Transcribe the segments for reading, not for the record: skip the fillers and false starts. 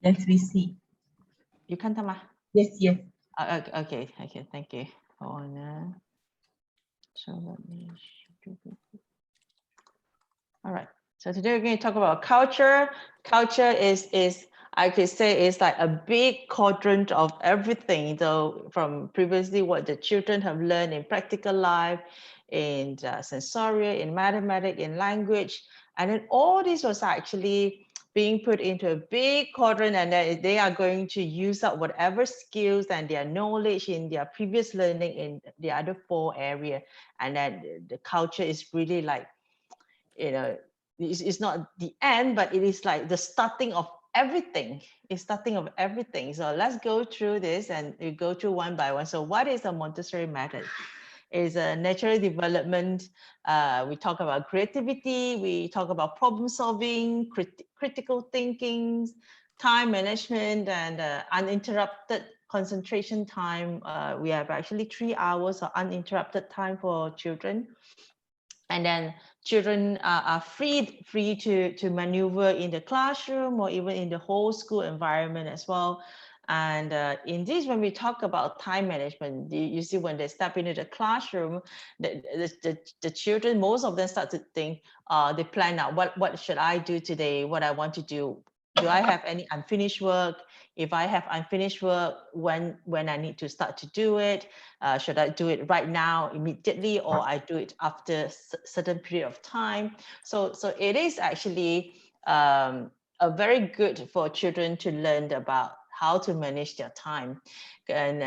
Yes, we see. You can tell me. Yes, yes. Okay, thank you. Hold on. So let me. All right. So today we're going to talk about culture. Culture is I could say is like a big quadrant of everything. So from previously what the children have learned in practical life, in sensorial, in mathematics, in language, and then all this was actually being put into a big quadrant, and they are going to use up whatever skills and their knowledge in their previous learning in the other 4 areas. And then the culture is really like, you know, it's not the end, but it is like the starting of everything. It's starting of everything. So let's go through this and we go through one by one. So what is a Montessori method? Is a natural development. We talk about creativity. We talk about problem solving, critical thinking, time management, and uninterrupted concentration time. We have actually 3 hours of uninterrupted time for children. And then children are free to maneuver in the classroom or even in the whole school environment as well. And in this, when we talk about time management, you see when they step into the classroom, the children, most of them start to think, they plan out what should I do today, what I want to do. Do I have any unfinished work? If I have unfinished work, when I need to start to do it, should I do it right now, immediately, or I do it after certain period of time? So it is actually a very good for children to learn about how to manage their time. And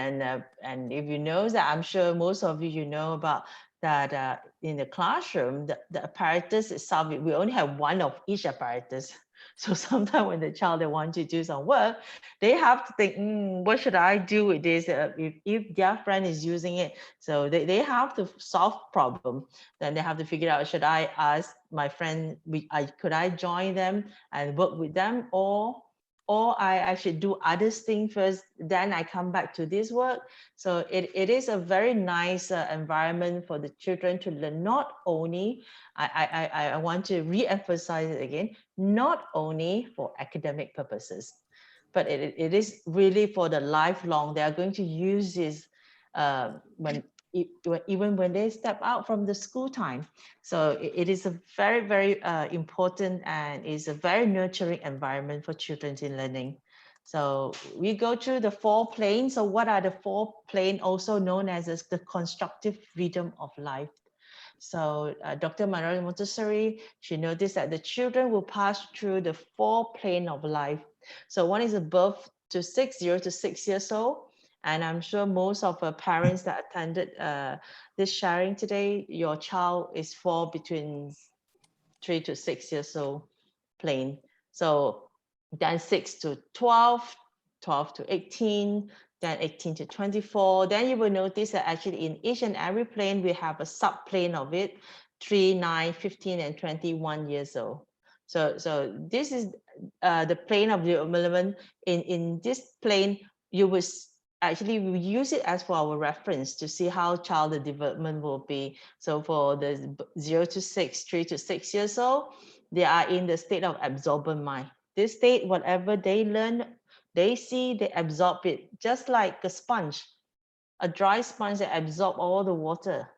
if you know that, I'm sure most of you know about that in the classroom, the apparatus itself, we only have one of each apparatus. So sometimes when the child they want to do some work, they have to think, what should I do with this? If their friend is using it, so they have to solve problem. Then they have to figure out, should I ask my friend, could I join them and work with them, or I should do other things first, then I come back to this work. So it is a very nice environment for the children to learn. Not only, I want to re-emphasize it again, not only for academic purposes, but it is really for the lifelong. They are going to use this even when they step out from the school time. So it is a very, very important and is a very nurturing environment for children in learning. So we go through the 4 planes. So what are the 4 planes, also known as the constructive freedom of life? So Dr. Manuel Montessori, she noticed that the children will pass through the 4 planes of life. So one is above to 0 to 6 years old. And I'm sure most of the parents that attended this sharing today, your child is fall between 3 to 6 years old plane. So then 6 to 12, 12 to 18, then 18 to 24. Then you will notice that actually in each and every plane, we have a subplane of it, 3, 9, 15, and 21 years old. So this is the plane of development. In this plane, you will actually we use it as for our reference to see how child development will be. So for the 0 to 6, 3 to 6 years old, they are in the state of absorbent mind. This state, whatever they learn, they see, they absorb it, just like a sponge, a dry sponge that absorb all the water.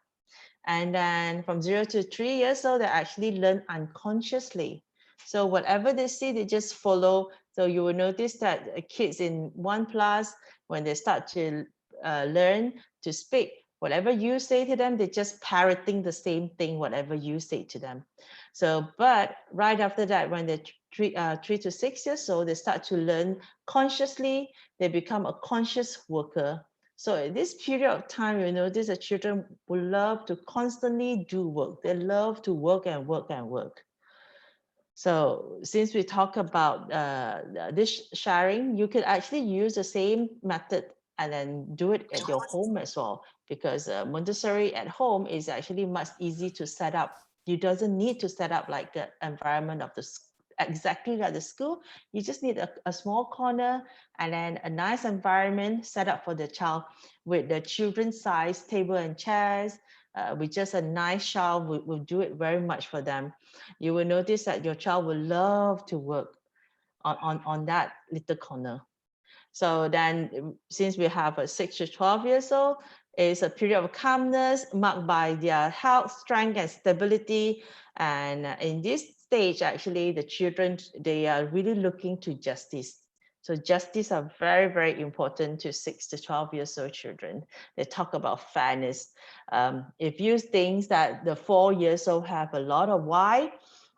And then from 0 to 3 years old, they actually learn unconsciously. So whatever they see, they just follow. So you will notice that kids in 1+, when they start to learn to speak, whatever you say to them, they're just parroting the same thing, whatever you say to them. So, but right after that, when they're 3 to 6 years old, they start to learn consciously. They become a conscious worker. So in this period of time, you notice that children will love to constantly do work. They love to work and work and work. So since we talk about this sharing, you can actually use the same method and then do it at your home as well, because Montessori at home is actually much easy to set up. You doesn't need to set up like the environment of the exactly like the school. You just need a small corner and then a nice environment set up for the child with the children's size table and chairs, with just a nice child will do it very much for them. You will notice that your child will love to work on that little corner. So then since we have a 6 to 12 years old, it's a period of calmness marked by their health, strength, and stability. And in this stage, actually, the children, they are really looking to justice. So justice are very, very important to 6 to 12 years old children. They talk about fairness. If you think that the 4 years old have a lot of why,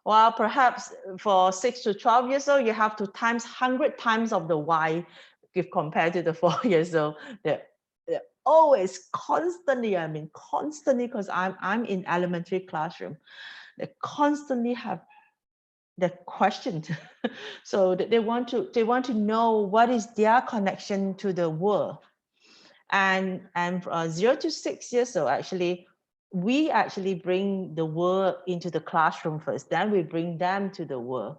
well, perhaps for 6 to 12 years old, you have to times 100 times of the why if compared to the 4 years old. They're always constantly, I mean, constantly, because I'm in elementary classroom, they constantly have the question. So they want to know what is their connection to the world. And 0 to 6 years old, actually, we actually bring the world into the classroom first, then we bring them to the world.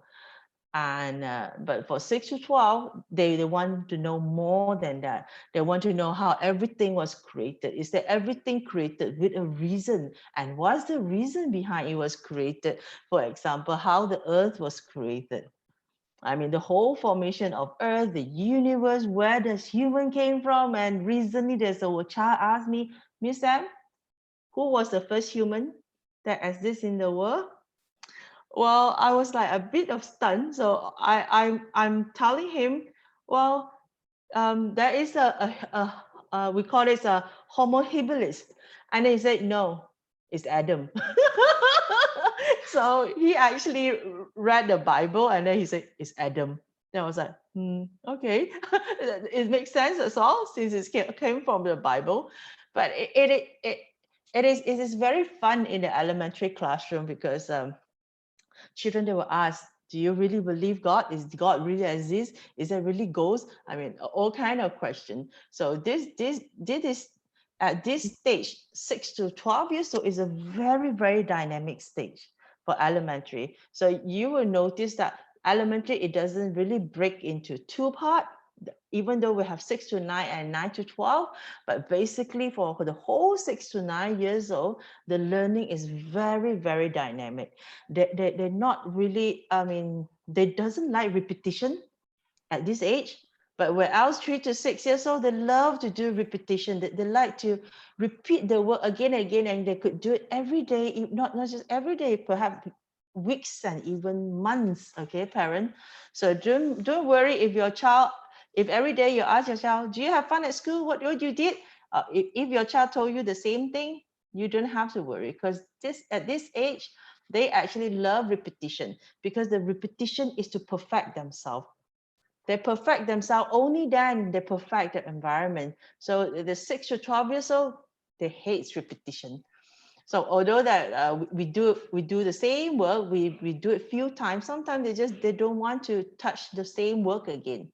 And but for 6 to 12, they want to know more than that. They want to know how everything was created. Is that everything created with a reason? And what's the reason behind it was created? For example, how the earth was created. I mean, the whole formation of earth, the universe, where does human came from? And recently there's a child asked me, Miss Sam, who was the first human that exists in the world? Well, I was like a bit of stunned. So I'm telling him, well, there is we call it a Homo habilis, and he said no, it's Adam. So he actually read the Bible, and then he said it's Adam. Then I was like, okay, it makes sense as all since it came from the Bible, but it is very fun in the elementary classroom because children, they will ask, do you really believe God? Is God really exist? Is there really ghosts? I mean, all kind of questions. So this at this stage, 6 to 12 years old, is a very, very dynamic stage for elementary. So you will notice that elementary, it doesn't really break into two parts, even though we have 6 to 9 and 9 to 12, but basically for the whole 6 to 9 years old, the learning is very, very dynamic. They're not really, I mean, they doesn't like repetition at this age, but whereas 3 to 6 years old, they love to do repetition. They like to repeat the work again and again, and they could do it every day, not just every day, perhaps weeks and even months. Okay, parent. So don't worry if your child, if every day you ask your child, do you have fun at school? What you did? If your child told you the same thing, you don't have to worry, because at this age, they actually love repetition, because the repetition is to perfect themselves. They perfect themselves, only then they perfect the environment. So the 6 to 12 years old, they hate repetition. So although that we do the same work, we do it few times. Sometimes they don't want to touch the same work again.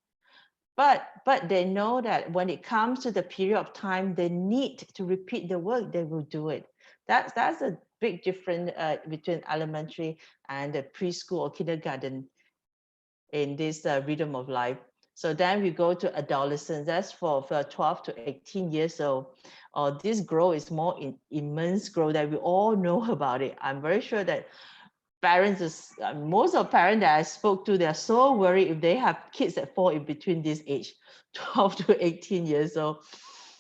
But they know that when it comes to the period of time they need to repeat the work, they will do it. That's a big difference between elementary and the preschool or kindergarten in this rhythm of life. So then we go to adolescence. That's for 12 to 18 years old. This growth is more immense growth that we all know about it. I'm very sure that parents, most of parents that I spoke to, they're so worried if they have kids that fall in between this age, 12 to 18 years old.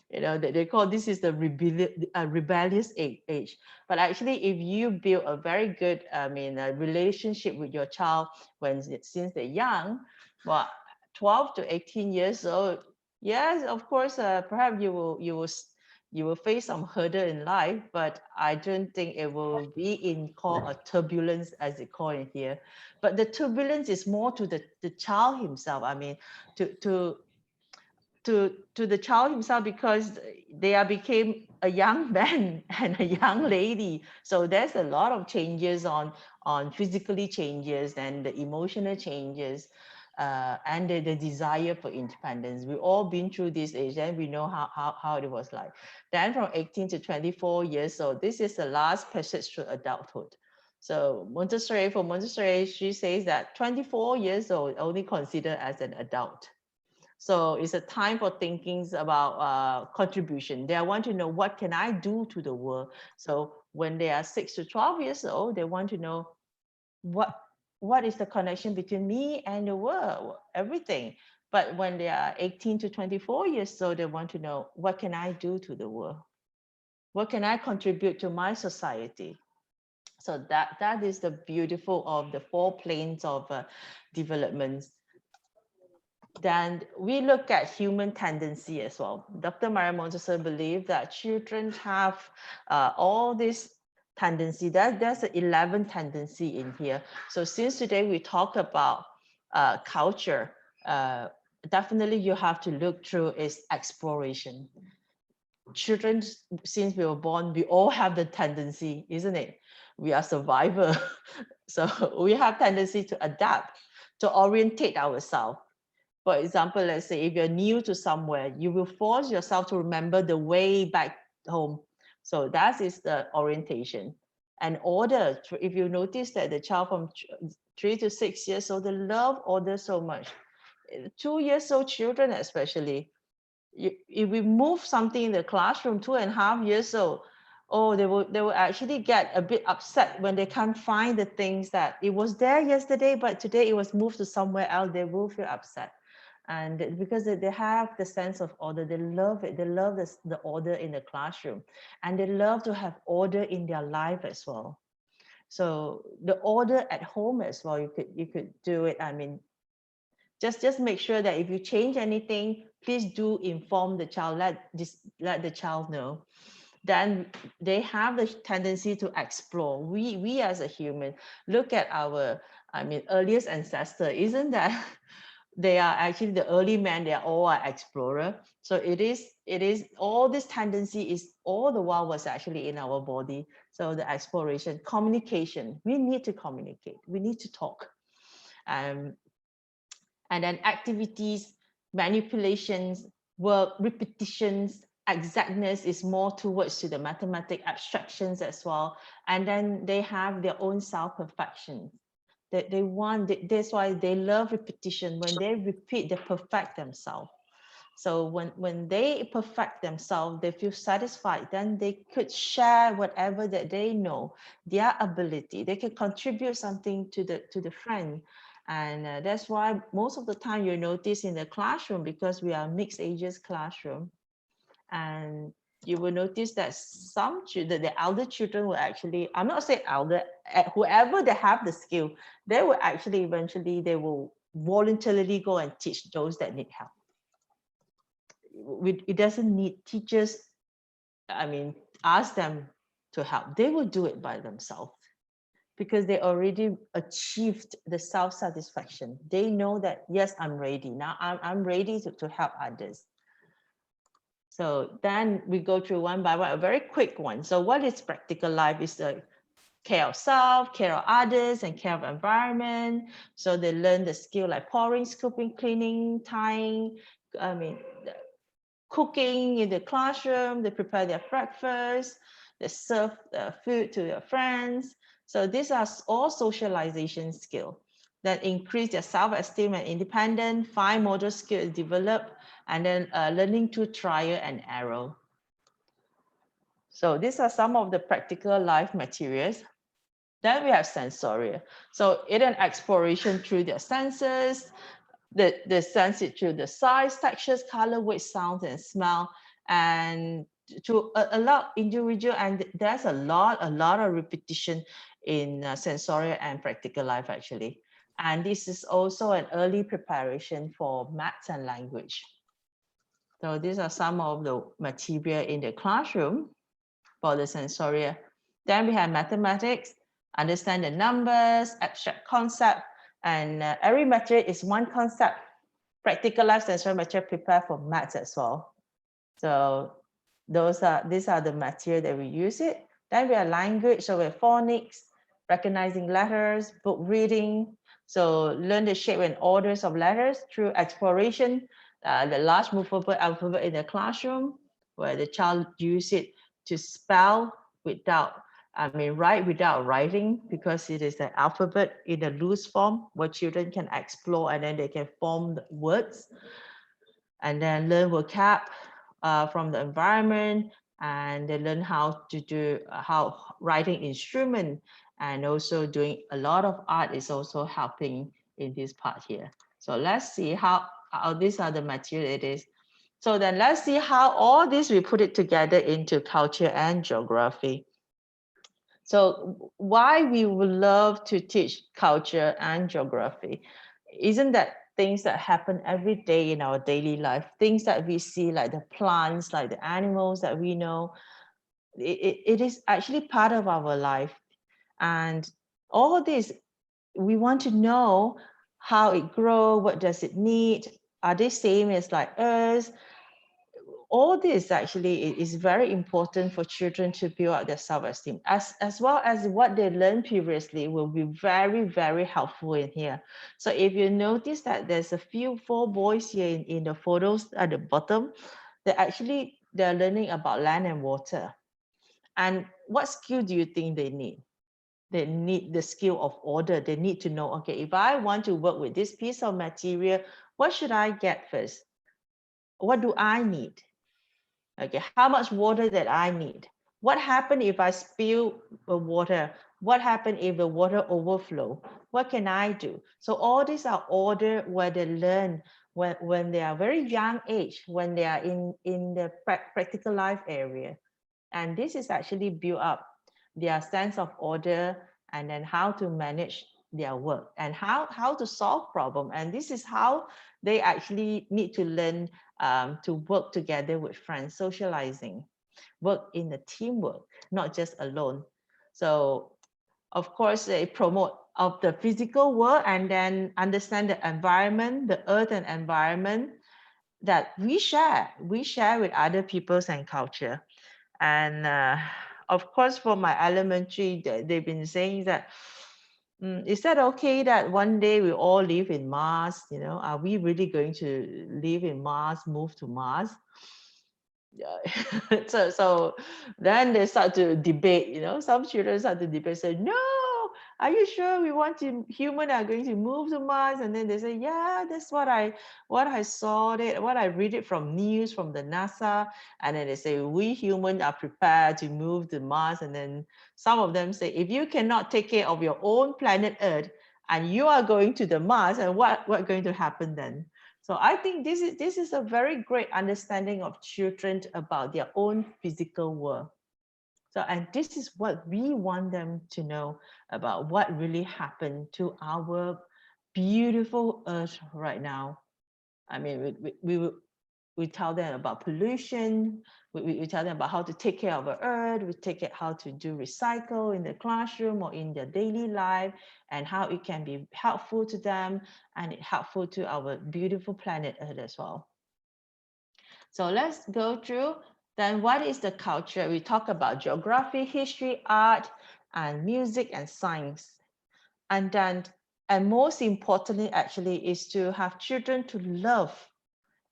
You know, they call this is the rebellious age. But actually, if you build a very good, relationship with your child since they're young, well, 12 to 18 years old, yes, of course, perhaps you will face some hurdle in life, but I don't think it will be in called a turbulence as they call it here. But the turbulence is more to the child himself. I mean, to the child himself, because they are became a young man and a young lady. So there's a lot of changes on physically changes and the emotional changes. And the desire for independence. We've all been through this age, and we know how it was like. Then from 18 to 24 years old, this is the last passage through adulthood. So Montessori, she says that 24 years old only considered as an adult. So it's a time for thinking about contribution. They want to know, what can I do to the world? So when they are 6 to 12 years old, they want to know what is the connection between me and the world, everything. But when they are 18 to 24 years old, they want to know, what can I do to the world? What can I contribute to my society? So that is the beautiful of the 4 planes of developments. Then we look at human tendency as well. Dr. Maria Montessori believed that children have all this tendency. There's an 11 tendency in here. So since today we talk about culture, definitely you have to look through is exploration. Children, since we were born, we all have the tendency, isn't it? We are survivor. So we have tendency to adapt, to orientate ourselves. For example, let's say if you're new to somewhere, you will force yourself to remember the way back home. So that is the orientation. And order, if you notice that the child from 3 to 6 years old, they love order so much. 2 years old children especially, if we move something in the classroom, 2.5 years old, oh, they will actually get a bit upset when they can't find the things that it was there yesterday, but today it was moved to somewhere else. They will feel upset. And because they have the sense of order, they love it. They love the order in the classroom, and they love to have order in their life as well. So the order at home as well, you could do it. I mean, just make sure that if you change anything, please do inform the child, let the child know. Then they have the tendency to explore. We as a human, look at our, I mean, earliest ancestor, isn't that they are actually the early man, they are all an explorer. So it is all this tendency is all the while was actually in our body. So the exploration, communication, we need to communicate, we need to talk. And then activities, manipulations, work, repetitions, exactness is more towards to the mathematic abstractions as well. And then they have their own self-perfection. They want, that's why they love repetition. When they repeat, they perfect themselves. So when they perfect themselves, they feel satisfied, then they could share whatever that they know, their ability. They can contribute something to the friend. And that's why most of the time you notice in the classroom, because we are mixed ages classroom, and you will notice that some children, the elder children will actually, I'm not saying elder, whoever they have the skill, they will actually eventually, they will voluntarily go and teach those that need help. It doesn't need teachers, I mean, ask them to help. They will do it by themselves because they already achieved the self-satisfaction. They know that, yes, I'm ready. Now I'm ready to help others. So then we go through one by one, a very quick one. So what is practical life? Is the care of self, care of others, and care of environment. So they learn the skill like pouring, scooping, cleaning, tying, I mean, cooking in the classroom, they prepare their breakfast, they serve food to their friends. So these are all socialization skills that increase their self-esteem and independence, fine motor skills develop, and then learning to trial and error. So these are some of the practical life materials. Then we have sensorial. So it an exploration through their senses, the sense it through the size, textures, color, weight, sound, and smell, and to allow individual, and there's a lot of repetition in sensorial and practical life actually. And this is also an early preparation for maths and language. So these are some of the material in the classroom for the sensorial. Then we have mathematics, understand the numbers, abstract concept, and every material is one concept. Practical life sensorial material prepare for maths as well. So these are the material that we use it. Then we have language, so we have phonics, recognizing letters, book reading. So learn the shape and orders of letters through exploration, the large movable alphabet in the classroom, where the child use it to spell without, write without writing, because it is an alphabet in a loose form where children can explore and then they can form the words. and then learn vocab from the environment, and they learn how to do how writing instrument, and also doing a lot of art is also helping in this part here. So let's see how these are the material it is. So then let's see how all this we put it together into culture and geography. So why we would love to teach culture and geography? Isn't that things that happen every day in our daily life, things that we see like the plants, like the animals that we know, it is actually part of our life. And all this, we want to know how it grows, what does it need? Are they same as like us? All this actually is very important for children to build up their self-esteem, as well as what they learned previously will be very, very helpful in here. So if you notice that there's a four boys here in the photos at the bottom, they're learning about land and water. And what skill do you think they need? They need the skill of order. They need to know, okay, if I want to work with this piece of material, what should I get first? What do I need? Okay, how much water that I need? What happens if I spill the water? What happens if the water overflow? What can I do? So all these are order where they learn when they are very young age, when they are in the practical life area. And this is actually build up their sense of order, and then how to manage their work, and how to solve problem. And this is how they actually need to learn to work together with friends, socializing, work in the teamwork, not just alone. So of course they promote of the physical world, and then understand the environment, the earth and environment that we share with other peoples and culture. And of course, for my elementary, they've been saying that, is that okay that one day we all live in Mars? You know, are we really going to live in Mars, move to Mars? Yeah. So then they start to debate, you know, some children start to debate, say, no, are you sure we want to human are going to move to Mars? And then they say, yeah, that's what I saw it, what I read it from news from the NASA. And then they say, we humans are prepared to move to Mars. And then some of them say, if you cannot take care of your own planet Earth and you are going to the Mars, and what's going to happen then? So I think this is a very great understanding of children about their own physical world. So, and this is what we want them to know about what really happened to our beautiful earth right now. I mean, we tell them about pollution, we tell them about how to take care of the earth, we take it how to do recycle in the classroom or in their daily life, and how it can be helpful to them and helpful to our beautiful planet earth as well. So let's go through then what is the culture. We talk about geography, history, art, and music and science. And then, and most importantly actually, is to have children to love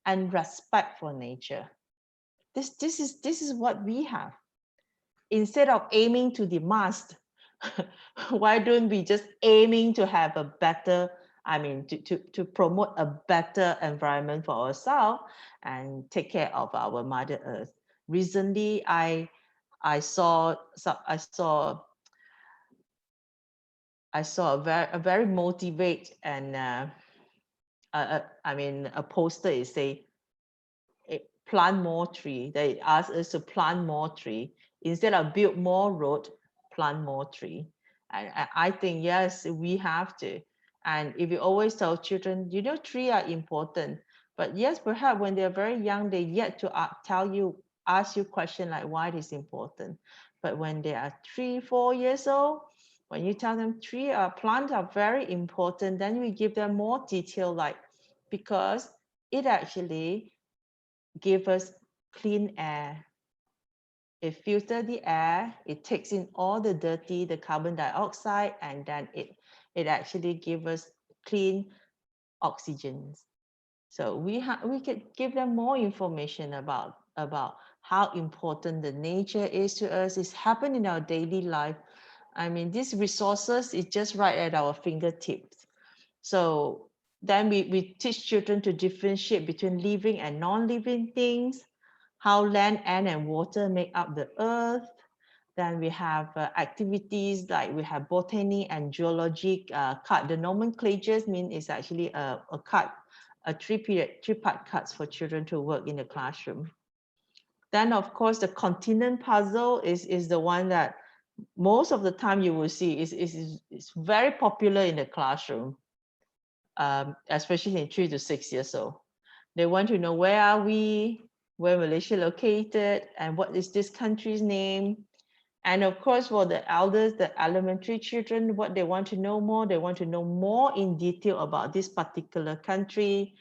and respect for nature. This is what we have. Instead of aiming to the Mars, why don't we just aiming to have a better, I mean, to promote a better environment for ourselves and take care of our Mother Earth. Recently, I saw a very motivate and I mean a poster is say plant more tree. They ask us to plant more tree instead of build more road, plant more tree. And I think yes, we have to. And if you always tell children, you know, trees are important, but yes, perhaps when they're very young, they yet to ask you question like why it is important. But when they are 3-4 years old, when you tell them plants are very important, then we give them more detail, like because it actually give us clean air. It filters the air, it takes in all the dirty, the carbon dioxide, and then it actually gives us clean oxygen. So we could give them more information about how important the nature is to us. It's happened in our daily life. I mean, these resources is just right at our fingertips. So Then we teach children to differentiate between living and non-living things, how land, air, and water make up the earth. Then we have activities like we have botany and geology card. The nomenclatures mean it's actually a card, a three-part cards for children to work in the classroom. Then of course the continent puzzle is the one that most of the time you will see is very popular in the classroom, especially in 3 to 6 years old. They want to know where are we, where Malaysia located, and what is this country's name. And of course, for the elders, the elementary children, what they want to know more, they want to know more in detail about this particular country.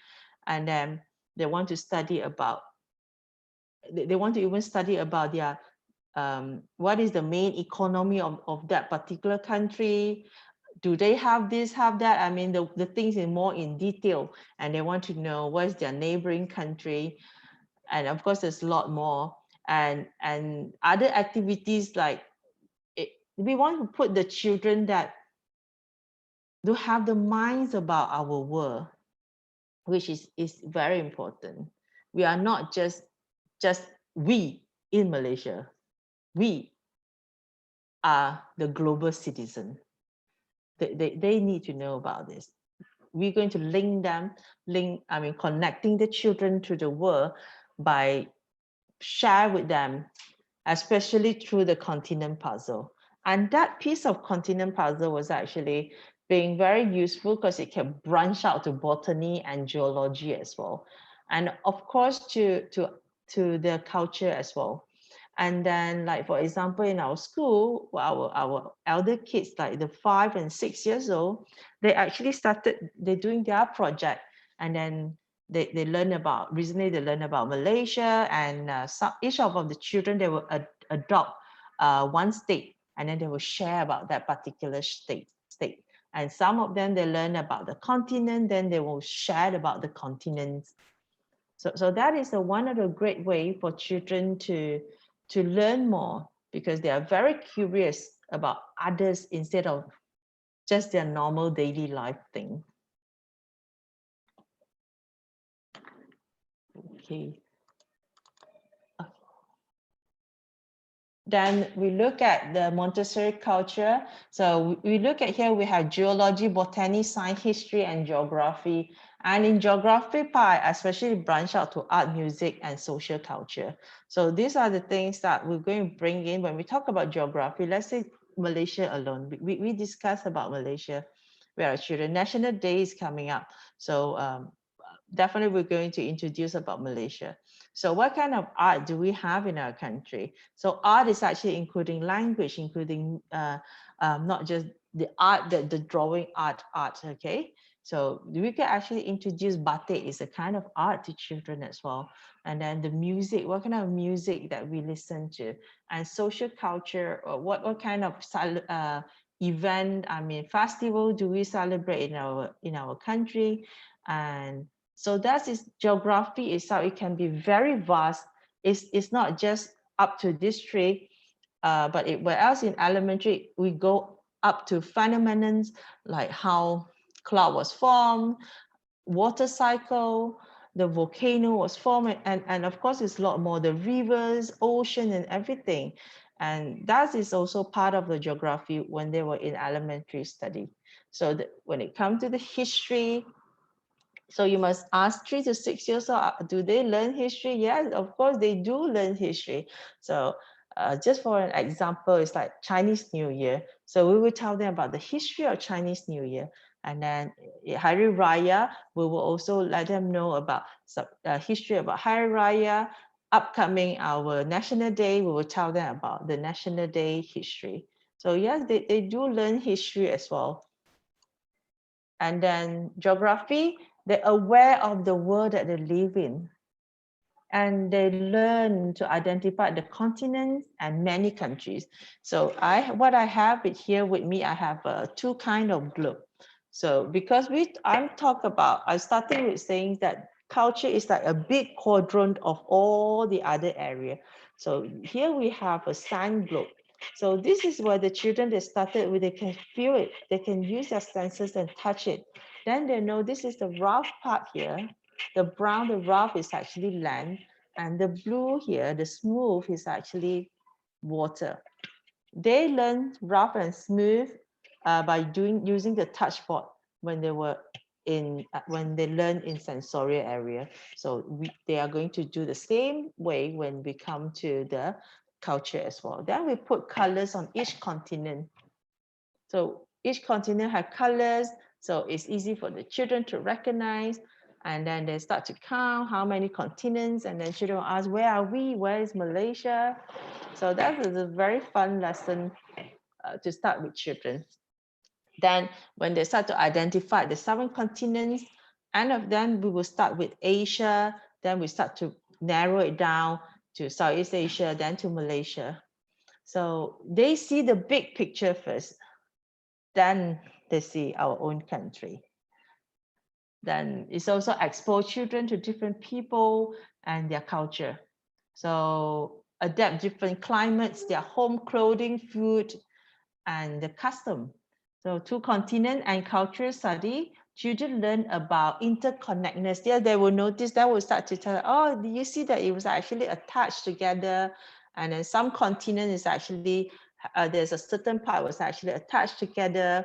And then they want to study about, they want to even study about their, what is the main economy of that particular country. Do they have this, have that? I mean, the things in more in detail, and they want to know what's their neighboring country. And of course, there's a lot more. And other activities like we want to put the children that do have the minds about our world, which is very important. We are not just we in Malaysia. We are the global citizen. They need to know about this. We're going to connecting the children to the world by share with them, especially through the continent puzzle. And that piece of continent puzzle was actually being very useful because it can branch out to botany and geology as well. And of course, to the culture as well. And then, like, for example, in our school, our elder kids, like the 5 and 6 years old, they actually started, they're doing their project. And then they learn about, recently they learn about Malaysia, and each of the children, they will adopt one state, and then they will share about that particular state. And some of them, they learn about the continent, then they will share about the continents. So that is one of the great way for children to learn more, because they are very curious about others instead of just their normal daily life thing. Okay. Then we look at the Montessori culture. So we look at here, we have geology, botany, science, history, and geography. And in geography part, especially branch out to art, music, and social culture. So these are the things that we're going to bring in when we talk about geography. Let's say Malaysia alone. We discuss about Malaysia, where our children. National Day is coming up. So definitely we're going to introduce about Malaysia. So what kind of art do we have in our country? So art is actually including language, including not just the art, the drawing art, okay? So we can actually introduce batik is a kind of art to children as well. And then the music, what kind of music that we listen to, and social culture, or what kind of event, festival do we celebrate in our country? And so that is geography itself. It can be very vast. It's not just up to district, but whereas in elementary, we go up to phenomenons like how cloud was formed, water cycle, the volcano was formed, and of course it's a lot more, the rivers, ocean, and everything. And that is also part of the geography when they were in elementary study. So when it comes to the history, so you must ask 3 to 6 years old, do they learn history? Yes, of course they do learn history. So just for an example, it's like Chinese New Year. So we will tell them about the history of Chinese New Year. And then Hari Raya, we will also let them know about history about Hari Raya. Upcoming our National Day, we will tell them about the National Day history. So yes, they do learn history as well. And then geography, they're aware of the world that they live in. And they learn to identify the continents and many countries. So what I have it here with me, I have two kind of globe. So because I started with saying that culture is like a big quadrant of all the other area. So here we have a sand globe. So this is where the children, they started with, they can feel it, they can use their senses and touch it. Then they know this is the rough part here. The brown, the rough is actually land, and the blue here, the smooth, is actually water. They learned rough and smooth by using the touch board when they were when they learn in sensorial area. So they are going to do the same way when we come to the culture as well. Then we put colors on each continent. So each continent has colors, so it's easy for the children to recognize. And then they start to count how many continents, and then children will ask, where are we? Where is Malaysia? So that is a very fun lesson to start with children. Then when they start to identify the 7 continents, and of them we will start with Asia, then we start to narrow it down to Southeast Asia, then to Malaysia. So they see the big picture first, then they see our own country. Then it's also expose children to different people and their culture. So adapt different climates, their home clothing, food, and the custom. So 2 continent and cultural study, children learn about interconnectedness. There they will notice, that will start to tell, oh, do you see that it was actually attached together? And then some continent is actually, there's a certain part was actually attached together.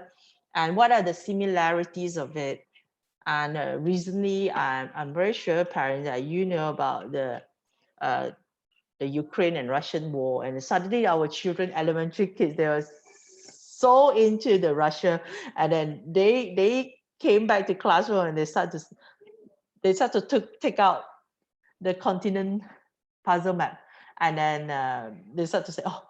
And what are the similarities of it? And recently, I'm very sure, parents, that you know about the Ukraine and Russian war, and suddenly our children, elementary kids, they were so into the Russia, and then they came back to classroom and they start to take out the continent puzzle map, and then they start to say, oh,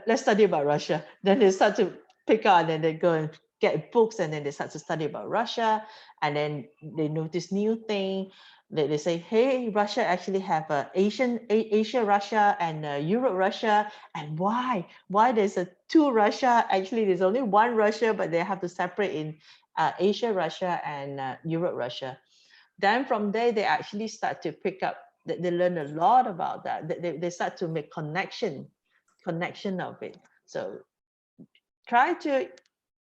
let's study about Russia. Then they start to pick out, and then they go and get books, and then they start to study about Russia, and then they notice new thing. They say, hey, Russia actually have a Asia Russia and Europe Russia, and why there's a 2 Russia? Actually, there's only 1 Russia, but they have to separate in Asia Russia and Europe Russia. Then from there, they actually start to pick up. They learn a lot about that. They start to make connection of it. So try to,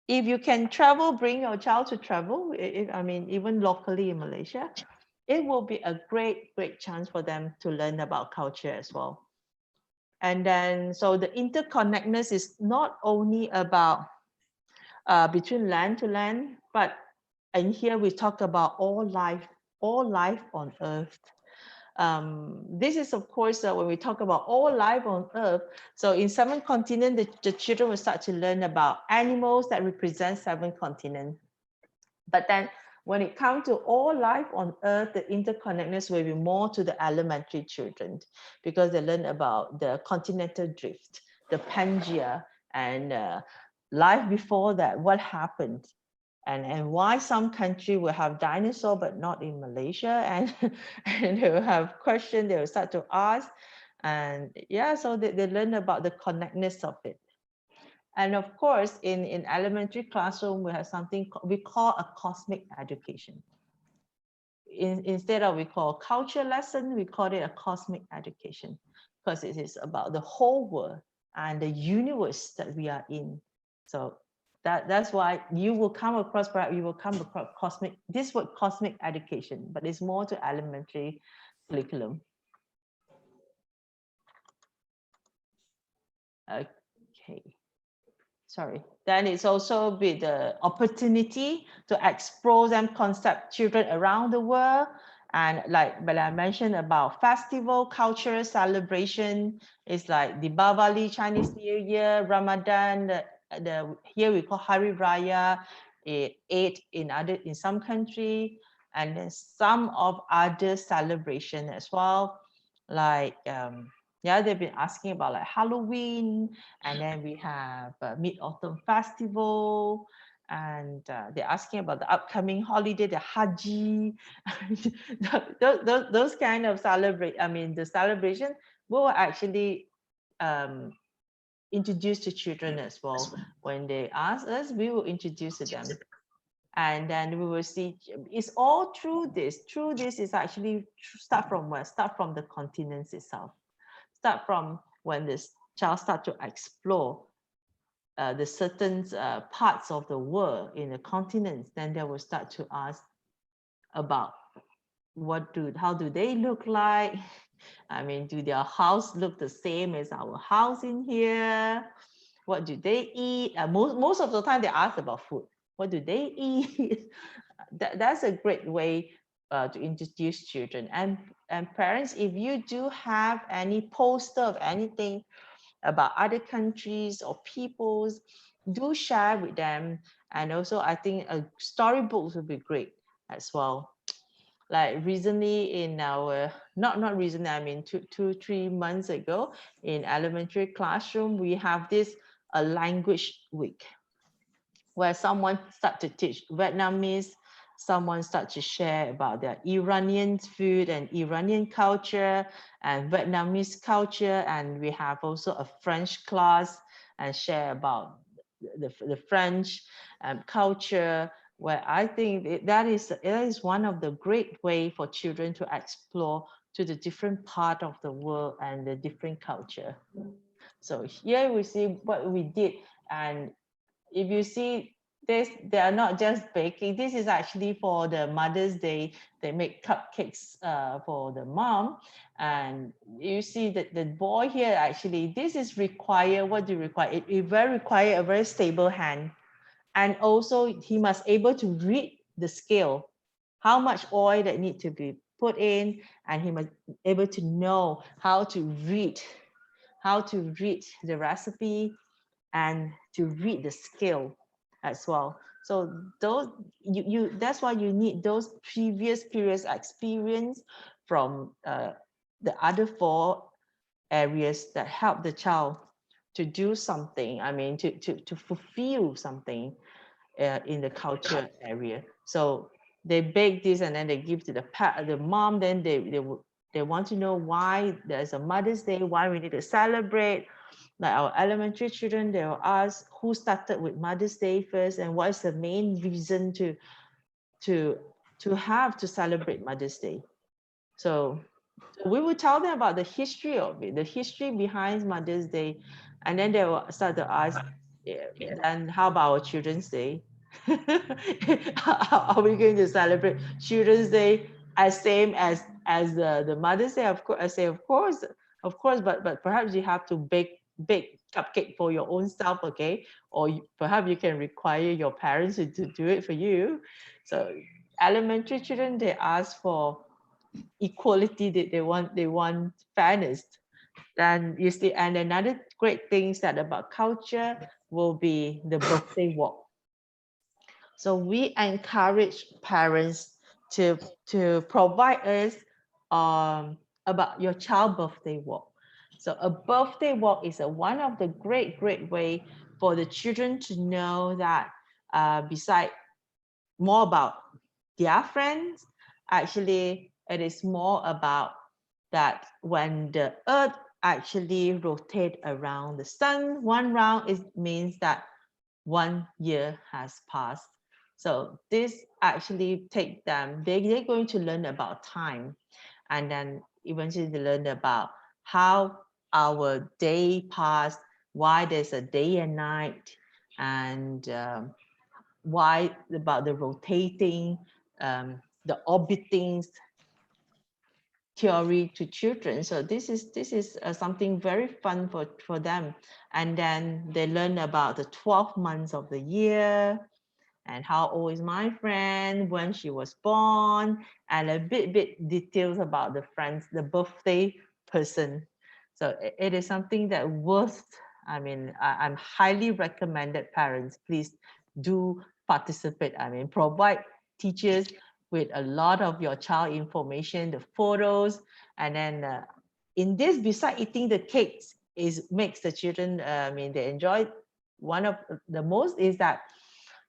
if you can travel, bring your child to travel. I mean, even locally in Malaysia, it will be a great chance for them to learn about culture as well. And then, so the interconnectedness is not only about between land to land, but and here we talk about all life on earth. This is, of course, when we talk about all life on earth. So in 7 continents, the children will start to learn about animals that represent 7 continents. But then when it comes to all life on earth, the interconnectedness will be more to the elementary children, because they learn about the continental drift, the Pangea, and life before that, what happened, and why some country will have dinosaur but not in Malaysia, and they will have questions, they will start to ask, and yeah, so they learn about the connectedness of it. And of course, in elementary classroom, we have something we call a cosmic education. Instead of we call culture lesson, we call it a cosmic education, because it is about the whole world and the universe that we are in. So that's why you will come across, perhaps you will come across this word cosmic education, but it's more to elementary curriculum. Okay. Sorry. Then it's also be the opportunity to explore them concept children around the world. And like when I mentioned about festival, cultural celebration, it's like the Diwali, Chinese New Year, Ramadan, here we call Hari Raya, Eid in some country, and then some of other celebration as well, like yeah, they've been asking about like Halloween, and then we have Mid-Autumn Festival, and they're asking about the upcoming holiday, the Haji. those kind of the celebration will actually introduce to children as well. When they ask us, we will introduce to them. And then we will see, it's all through this. Through this is actually start from where? Start from the continents itself. Start from when this child start to explore the certain parts of the world in the continents, then they will start to ask about how do they look like? I mean, do their house look the same as our house in here? What do they eat? Most of the time they ask about food. What do they eat? That's a great way to introduce children and parents. If you do have any poster of anything about other countries or peoples, do share with them. And also, I think storybooks would be great as well. Like recently in our, not recently, I mean 3 months ago, in elementary classroom, we have this a language week where someone start to teach Vietnamese, someone start to share about their Iranian food and Iranian culture and Vietnamese culture. And we have also a French class and share about the French culture, where I think that is one of the great way for children to explore to the different part of the world and the different culture. So here we see what we did. And if you see this, they are not just baking. This is actually for the Mother's Day. They make cupcakes for the mom. And you see that the boy here, actually, this is require, what do you require? It very require a very stable hand. And also he must able to read the scale, how much oil that need to be put in, and he must able to know how to read the recipe and to read the scale as well. So those that's why you need those previous periods experience from the other 4 areas that help the child to do something. I mean, to fulfill something in the culture area. So they bake this and then they give to the mom. Then they want to know why there's a Mother's Day, why we need to celebrate. Like our elementary children, they will ask who started with Mother's Day first and what is the main reason to have to celebrate Mother's Day. So we will tell them about the history of it, the history behind Mother's Day, and then they will start to ask, then how about our Children's Day? Are we going to celebrate Children's Day as same as the Mother's Day? Of course, I say of course, but perhaps you have to bake cupcake for your own self, okay? Or perhaps you can require your parents to do it for you. So elementary children, they ask for equality, they want fairness. And you see, and another great things that about culture will be the birthday walk. So we encourage parents to provide us about your child birthday walk. So a birthday walk is one of the great way for the children to know that beside more about their friends, actually it is more about that when the earth actually rotate around the sun one round, it means that 1 year has passed. So this actually take them, they're going to learn about time, and then eventually they learn about how our day passed, why there's a day and night, and why about the rotating, the orbiting theory to children. So this is something very fun for them. And then they learn about the 12 months of the year and how old is my friend, when she was born, and a bit details about the friends, the birthday person. So it is something that worth, I mean, I'm highly recommended parents, please do participate. I mean, provide teachers with a lot of your child information, the photos, and then in this, beside eating the cakes, makes the children, I mean, they enjoy. One of the most is that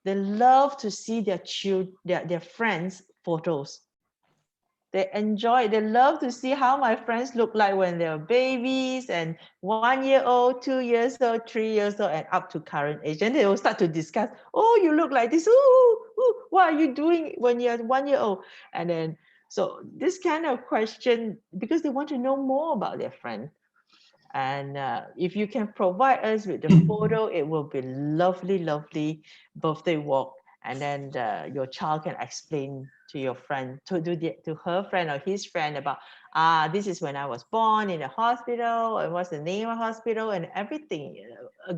they love to see their friends' photos. They love to see how my friends look like when they were babies and 1 year old, 2 years old, 3 years old, and up to current age. And they will start to discuss, oh, you look like this. Ooh, what are you doing when you're 1 year old? And then, so this kind of question, because they want to know more about their friend. And if you can provide us with the photo, it will be lovely, lovely birthday walk. And then your child can explain to your friend, to her friend or his friend about, this is when I was born in a hospital, and what's the name of hospital and everything.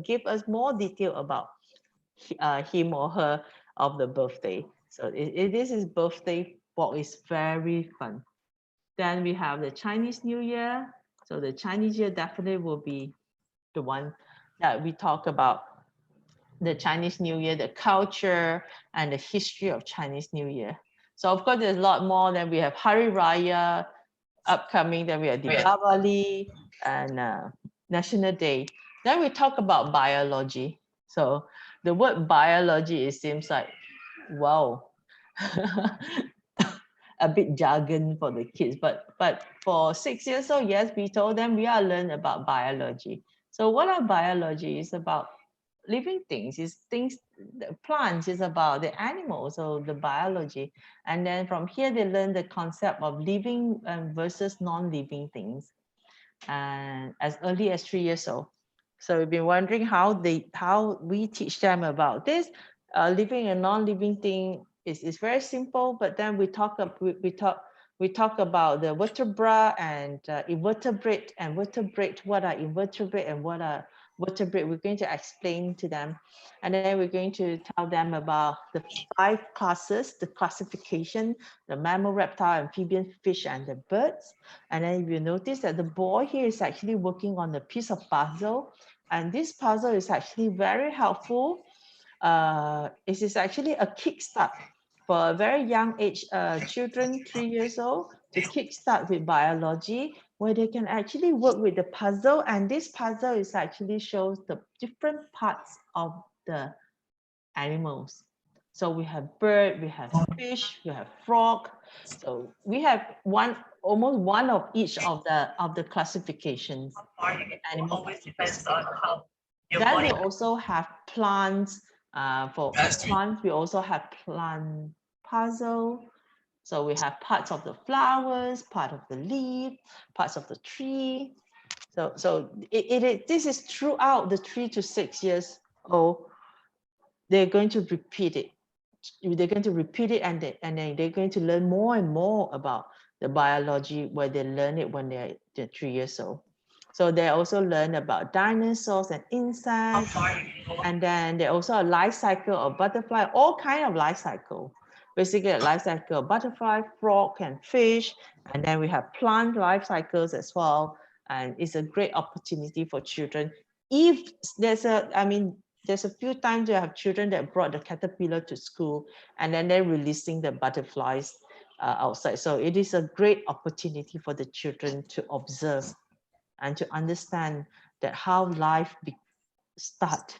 Give us more detail about him or her of the birthday. So this is birthday walk is very fun. Then we have the Chinese New Year. So the Chinese Year definitely will be the one that we talk about, the Chinese New Year, the culture and the history of Chinese New Year. So of course, there's a lot more. Then we have Hari Raya upcoming. Then we have Deepavali and National Day. Then we talk about biology. So the word biology, it seems like, wow, a bit jargon for the kids. But for 6 years old, yes, we told them we are learn about biology. So what are biology? Is about living things, is things, the plants is about the animals, so the biology. And then from here they learn the concept of living versus non-living things, and as early as 3 years old. So we've been wondering how we teach them about this. Living and non-living thing is very simple, but then we talk about the vertebra and invertebrate and vertebrate. What are invertebrate and what are vertebrate? We're going to explain to them, and then we're going to tell them about the 5 classes, the classification, the mammal, reptile, amphibian, fish, and the birds. And then you notice that the boy here is actually working on a piece of puzzle. And this puzzle is actually very helpful. It is actually a kickstart for a very young age children, 3 years old, to kickstart with biology, where they can actually work with the puzzle. And this puzzle is actually shows the different parts of the animals. So we have bird, we have fish, we have frog. So we have almost one of each of the classifications. Animal Always depends on how your then body. we also have plants. For plants, we also have plant puzzle. So we have parts of the flowers, part of the leaf, parts of the tree. So this is throughout the 3 to 6 years old. They're going to repeat it. They're going to repeat it, and then they're going to learn more and more about the biology, where they learn it when they're 3 years old. So they also learn about dinosaurs and insects, and then they also a life cycle of butterfly, all kind of life cycle. Basically, a life cycle of butterfly, frog, and fish, and then we have plant life cycles as well. And it's a great opportunity for children. If there's a few times you have children that brought the caterpillar to school, and then they're releasing the butterflies outside. So it is a great opportunity for the children to observe and to understand that how life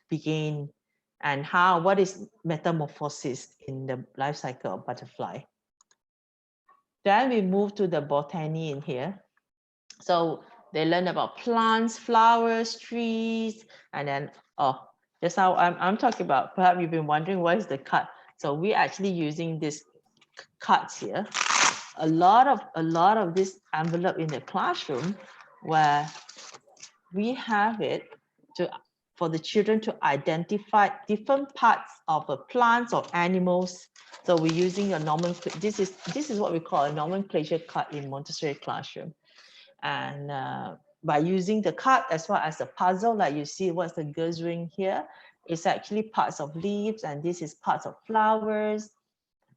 begin, and what is metamorphosis in the life cycle of butterfly. Then we move to the botany in here. So they learn about plants, flowers, trees, and then just now I'm talking about, perhaps you've been wondering what is the cut. So we're actually using this cuts here. A lot of this envelope in the classroom, where we have it for the children to identify different parts of a plants or animals. So we're using a nomenclature. This is what we call a nomenclature card in Montessori classroom. And by using the card as well as the puzzle, like you see what's the girls doing here, it's actually parts of leaves, and this is parts of flowers.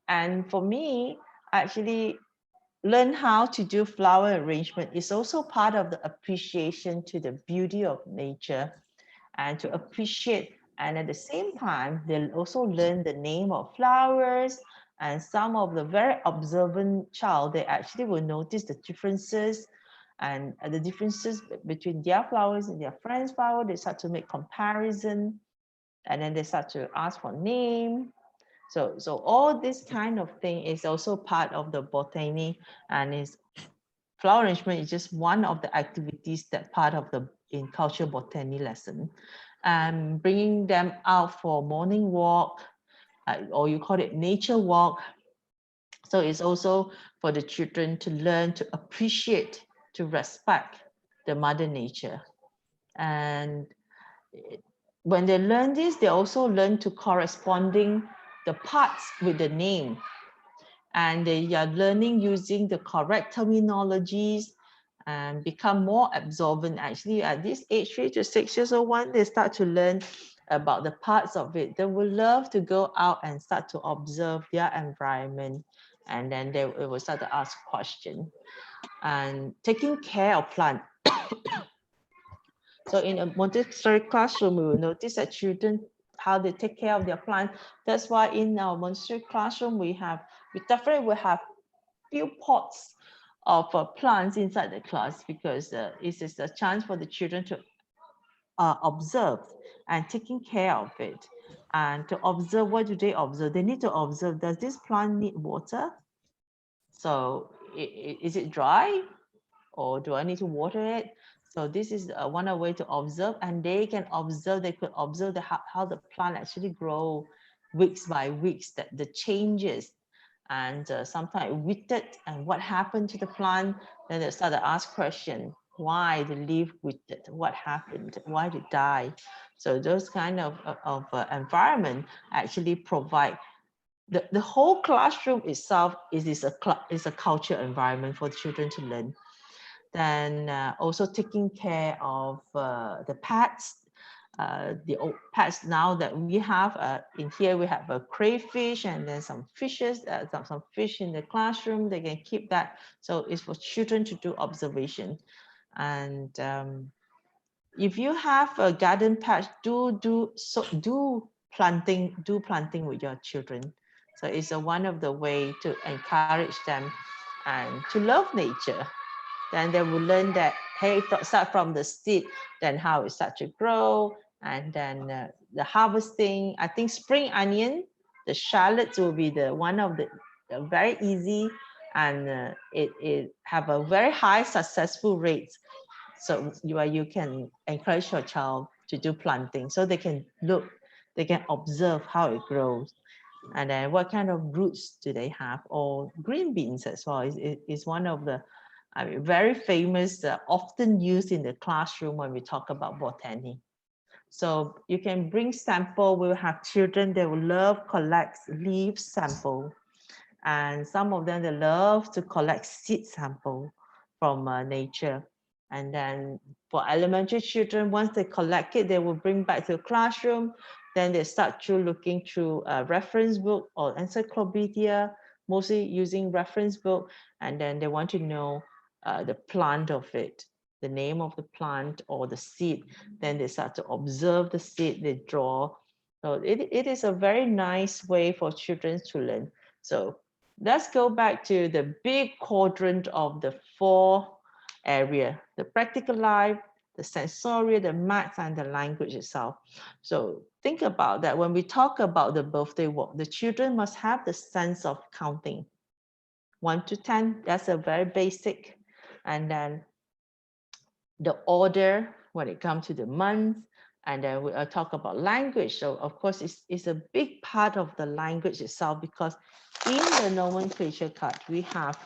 And for me, actually learn how to do flower arrangement is also part of the appreciation to the beauty of nature, and to appreciate. And at the same time, they'll also learn the name of flowers. And some of the very observant child, they actually will notice the differences, and the differences between their flowers and their friends' flower. They start to make comparison, and then they start to ask for name. So all this kind of thing is also part of the botany, and is flower arrangement is just one of the activities that part of the in culture botany lesson. And bringing them out for morning walk, or you call it nature walk. So it's also for the children to learn to appreciate, to respect the mother nature. And when they learn this, they also learn to corresponding the parts with the name. And they are learning using the correct terminologies and become more absorbent. Actually, at this age, 3 to 6 years old, when they start to learn about the parts of it, they will love to go out and start to observe their environment. And then they will start to ask questions. And taking care of plant. So in a Montessori classroom, we will notice that children, how they take care of their plant. That's why in our Montessori classroom, we definitely will have few pots of plants inside the class, because it is a chance for the children to observe and taking care of it. And to observe, what do they observe? They need to observe, does this plant need water? So is it dry? Or do I need to water it? So this is one way to observe, and they can observe, they could observe how the plant actually grow weeks by weeks, that the changes, and sometimes withered, and what happened to the plant. Then they start to ask questions: why the leaf withered, what happened, why did it die? So those kind of environment actually provide the whole classroom itself is a culture environment for children to learn. Then also taking care of the pets, the old pets now that we have in here, we have a crayfish and then some fishes, some fish in the classroom. They can keep that. So it's for children to do observation. And if you have a garden patch, do planting with your children. So it's one of the way to encourage them and to love nature. Then they will learn that, hey, start from the seed, then how it starts to grow, and then the harvesting. I think spring onion, the shallots will be the one of the very easy, and it have a very high successful rate. So you can encourage your child to do planting, so they can look, they can observe how it grows. And then what kind of roots do they have? Or green beans as well is one of the very famous, often used in the classroom when we talk about botany. So you can bring sample. We'll have children, they will love collect leaf sample. And some of them, they love to collect seed sample from nature. And then for elementary children, once they collect it, they will bring back to the classroom. Then they start through looking through a reference book or encyclopedia, mostly using reference book. And then they want to know the plant of it, the name of the plant or the seed. Then they start to observe the seed, they draw. So it is a very nice way for children to learn. So let's go back to the big quadrant of the 4 area: the practical life, the sensory, the maths, and the language itself. So think about that. When we talk about the birthday walk, the children must have the sense of counting 1 to 10. That's a very basic. And then the order when it comes to the month. And then we talk about language. So of course, it's a big part of the language itself, because in the nomenclature card, we have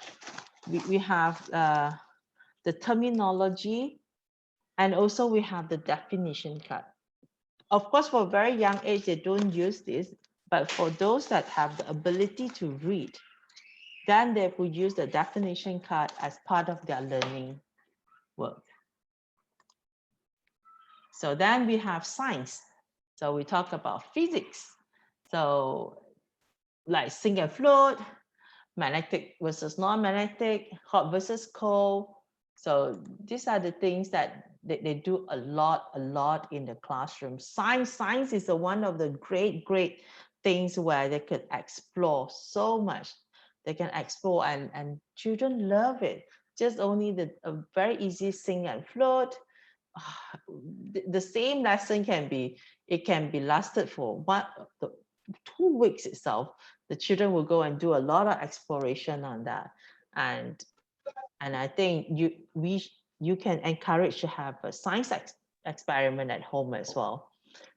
the terminology, and also we have the definition card. Of course, for very young age, they don't use this, but for those that have the ability to read, then they will use the definition card as part of their learning work. So then we have science. So we talk about physics. So like sing and float, magnetic versus non-magnetic, hot versus cold. So these are the things that they do a lot in the classroom. Science is one of the great things where they could explore so much. They can explore, and children love it. Just only a very easy sing and float. The same lesson can be lasted for 2 weeks itself. The children will go and do a lot of exploration on that, and I think you can encourage to have a science experiment at home as well.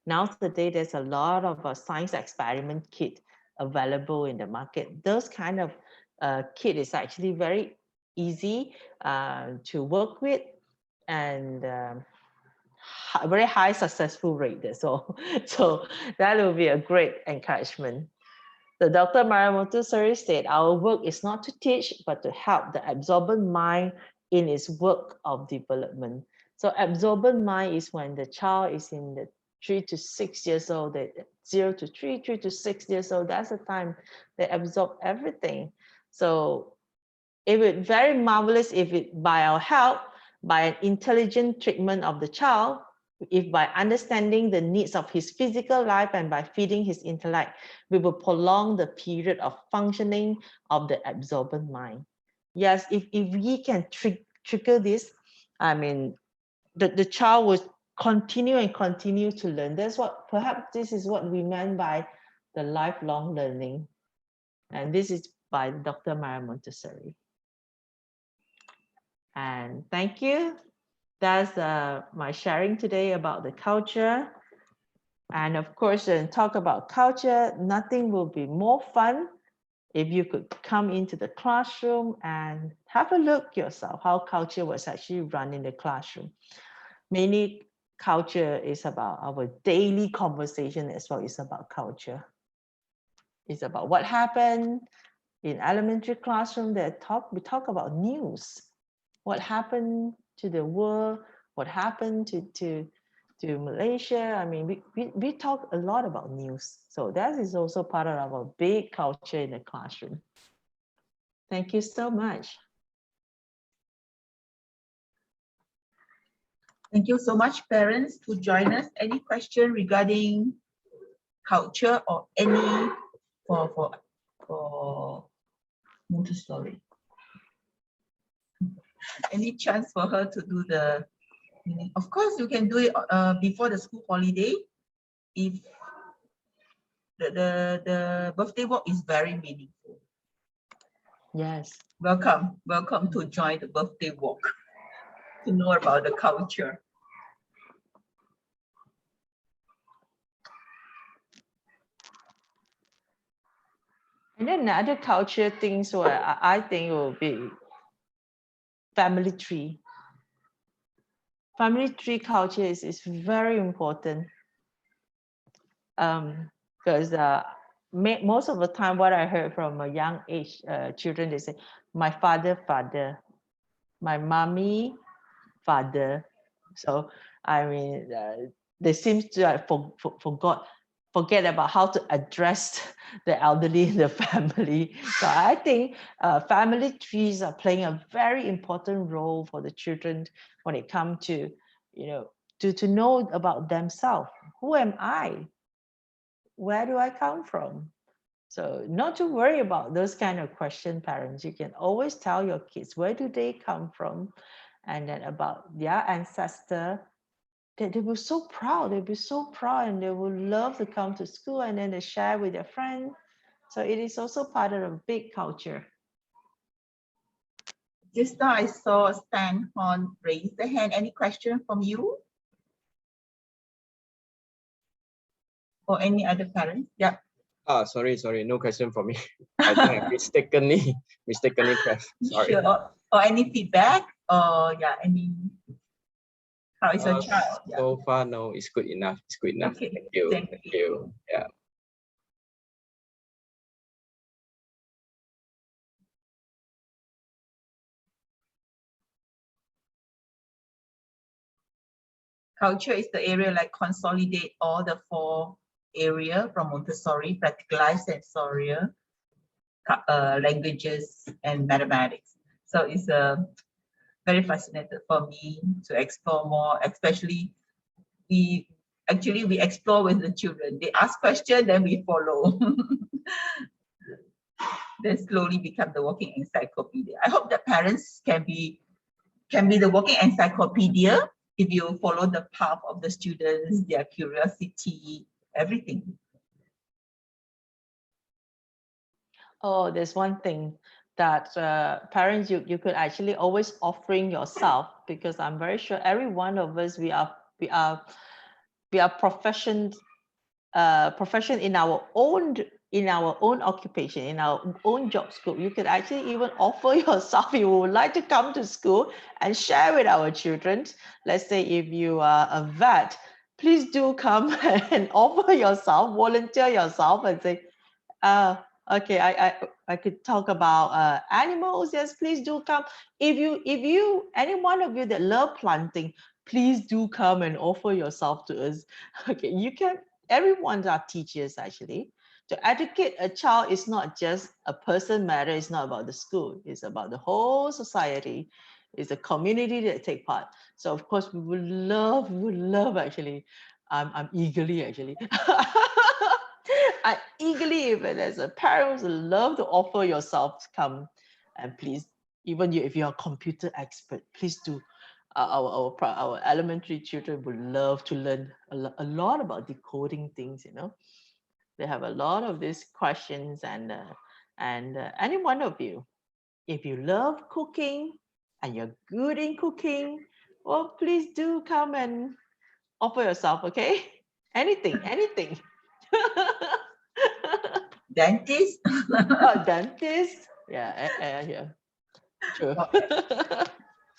Now today, there's a lot of science experiment kit available in the market. Those kind of kit is actually very easy to work with, and very high successful rate. So, so that will be a great encouragement. The Dr. Maria Montessori said, our work is not to teach, but to help the absorbent mind in its work of development. So absorbent mind is when the child is in the 3 to 6 years old, 0 to 3, 3 to 6 years old, that's the time they absorb everything. So it would be very marvelous if it, by our help, by an intelligent treatment of the child, if by understanding the needs of his physical life and by feeding his intellect, we will prolong the period of functioning of the absorbent mind. Yes, if we can trigger this, I mean, the child will continue and continue to learn. That's what, perhaps this is what we meant by the lifelong learning. And this is by Dr. Maria Montessori. And thank you. That's my sharing today about the culture. And of course, when talk about culture, nothing will be more fun if you could come into the classroom and have a look yourself how culture was actually run in the classroom. Many culture is about our daily conversation as well. It's about culture. It's about what happened in elementary classroom. We talk about news. What happened to the world? What happened to Malaysia? I mean, we talk a lot about news. So that is also part of our big culture in the classroom. Thank you so much. Thank you so much, parents, to join us. Any question regarding culture or any for Montessori? Any chance for her to do the? Of course, you can do it before the school holiday. If the birthday walk is very meaningful. Yes. Welcome to join the birthday walk to know about the culture. And then other culture things where I think will be family tree. Family tree culture is very important. Because most of the time what I heard from a young age children, they say, my father, my mommy, father. So I mean, they seem to forget about how to address the elderly in the family. So I think family trees are playing a very important role for the children when it comes to, to know about themselves. Who am I? Where do I come from? So not to worry about those kind of questions, parents. You can always tell your kids, where do they come from? And then about their ancestor, that they were so proud. They'd be so proud and they would love to come to school and then they share with their friends. So it is also part of a big culture. Just now I saw Stan Horn raise the hand. Any question from you? Or any other parents? Yeah. Sorry, no question for me. I think I mistakenly pressed. Sorry. Sure. Or any feedback? Or yeah, any, how is your child? Yeah. So far, no, it's good enough. It's good enough. Okay. Thank you. Thank you. Yeah. Culture is the area like consolidate all the 4 area from Montessori, practicalized sensorial, languages, and mathematics. So it's very fascinating for me to explore more, especially we explore with the children. They ask questions, then we follow. Then slowly become the walking encyclopedia. I hope that parents can be the walking encyclopedia if you follow the path of the students, their curiosity, everything. Oh, there's one thing that parents, you could actually always offering yourself, because I'm very sure every one of us, we are profession in our own in our own occupation, in our own job scope, you could actually even offer yourself, if you would like to come to school and share with our children. Let's say if you are a vet, please do come and offer yourself, volunteer yourself and say, okay, I could talk about animals. Yes, please do come. If you, any one of you that love planting, please do come and offer yourself to us. Okay, you can, everyone's our teachers actually. To educate a child is not just a person matter, it's not about the school, it's about the whole society, it's a community that take part. So of course we would love actually, I'm eagerly actually. I eagerly, even as a parent, would love to offer yourself to come and please, even you, if you're a computer expert, please do. Our elementary children would love to learn a lot about decoding things, you know. They have a lot of these questions, and any one of you, if you love cooking and you're good in cooking, well, please do come and offer yourself, okay? Anything. Dentist. Oh, dentist. Yeah, yeah. True.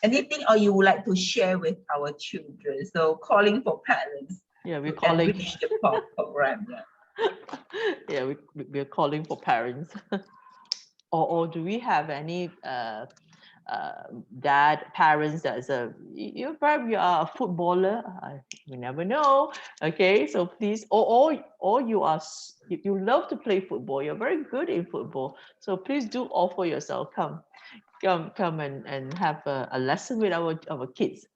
Anything or you would like to share with our children? So calling for parents Yeah, we're to calling. enrich the program. Yeah. Yeah, we're calling for parents. Or do we have any dad, parents that's you probably are a footballer, you never know, okay, so please, or you are you love to play football, you're very good in football, so please do offer yourself, come and have a lesson with our kids.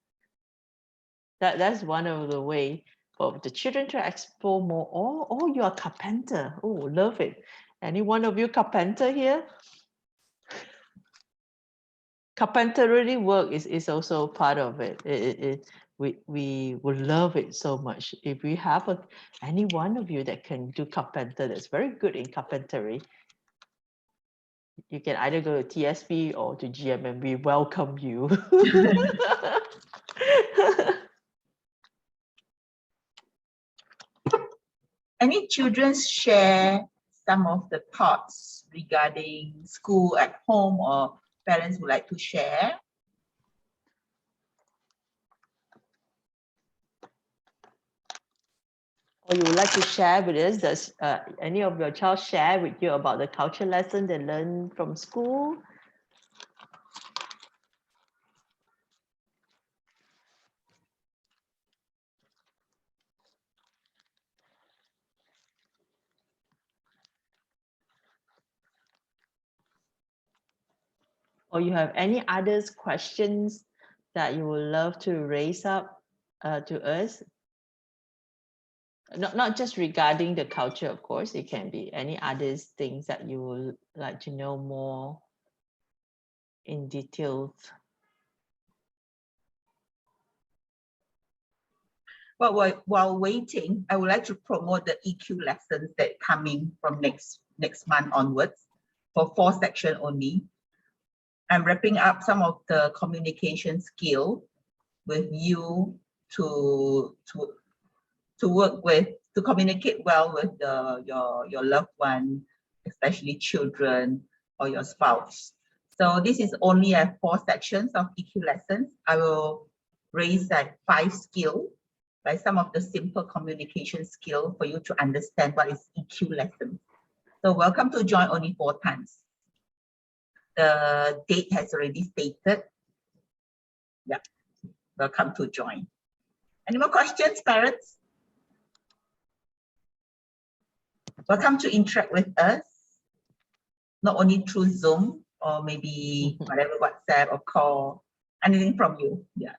That's one of the way for the children to explore more. Or you are carpenter, oh, love it. Any one of you carpenter here? Carpentry work is also part of it. We would love it so much. If we have any one of you that can do carpenter, that's very good in carpentry, you can either go to TSP or to GMM. We welcome you. Any children share some of the thoughts regarding school at home, or parents would like to share? Or you would like to share with us? Does any of your child share with you about the culture lesson they learned from school? Or you have any others questions that you would love to raise up to us? Not just regarding the culture, of course, it can be any others things that you would like to know more in details. Well, while waiting, I would like to promote the EQ lessons that coming from next month onwards for 4 sections only. I'm wrapping up some of the communication skill with you to work with, to communicate well with your loved one, especially children or your spouse. So this is only 4 sections of EQ lessons. I will raise 5 skills, like some of the simple communication skill for you to understand what is EQ lesson. So welcome to join only 4 times. The date has already stated. Yeah, welcome to join. Any more questions, parents? Welcome to interact with us, not only through Zoom or maybe whatever, WhatsApp or call, anything from you. Yeah.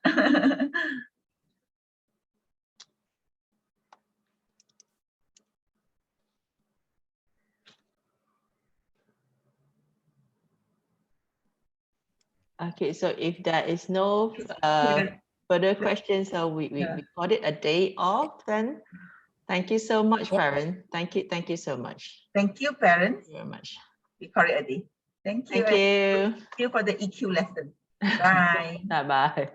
Okay, so if there is no further questions, so we call it a day off then. Thank you so much, parent. Thank you so much. Thank you, parents. Thank you very much. We call it a day. Thank you. Thank you. Thank you for the EQ lesson. Bye. Bye-bye.